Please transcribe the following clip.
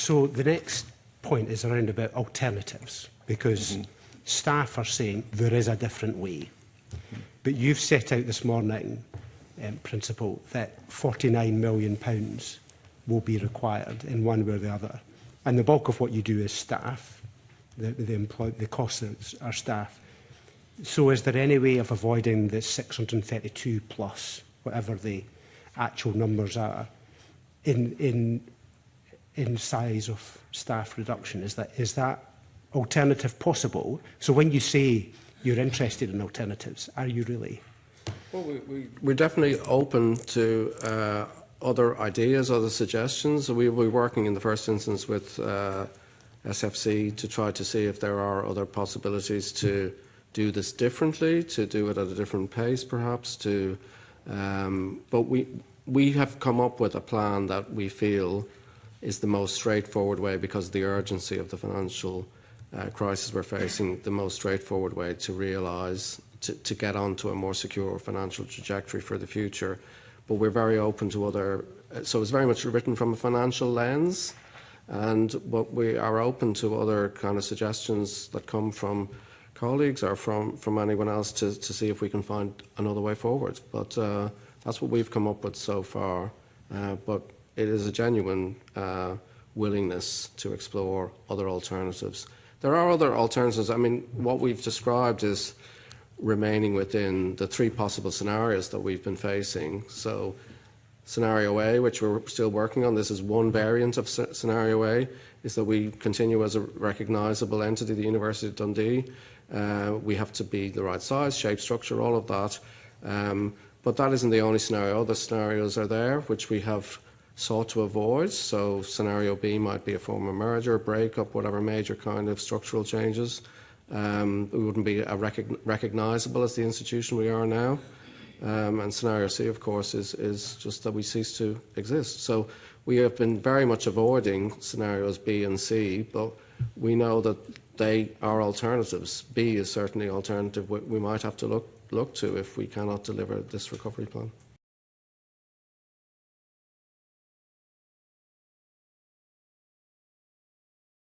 So the next point is around about alternatives, because staff are saying there is a different way. But you've set out this morning, Principal, that £49 million will be required in one way or the other. And the bulk of what you do is staff, the costs are staff. So is there any way of avoiding the 632 plus, whatever the actual numbers are, in size of staff reduction? Is that alternative possible? So when you say you're interested in alternatives, are you really? Well, we're definitely open to other ideas, other suggestions. We'll be working in the first instance with SFC to try to see if there are other possibilities to do this differently, to do it at a different pace perhaps. But we have come up with a plan that we feel is the most straightforward way, because of the urgency of the financial crisis we're facing, the most straightforward way to realise, to get onto a more secure financial trajectory for the future. But we're very open to other, so it's very much written from a financial lens, but we are open to other kind of suggestions that come from colleagues or from anyone else to see if we can find another way forward. But that's what we've come up with so far. But it is a genuine willingness to explore other alternatives. There are other alternatives. I mean, what we've described is remaining within the three possible scenarios that we've been facing. So scenario A, which we're still working on, this is one variant of scenario A, is that we continue as a recognisable entity, the University of Dundee. We have to be the right size, shape, structure, all of that. But that isn't the only scenario. Other scenarios are there, which we have sought to avoid. So scenario B might be a form of merger, breakup, whatever major kind of structural changes. We wouldn't be recognisable as the institution we are now. And scenario C, of course, is just that we cease to exist. So we have been very much avoiding scenarios B and C, but we know that they are alternatives. B is certainly an alternative we might have to look to if we cannot deliver this recovery plan.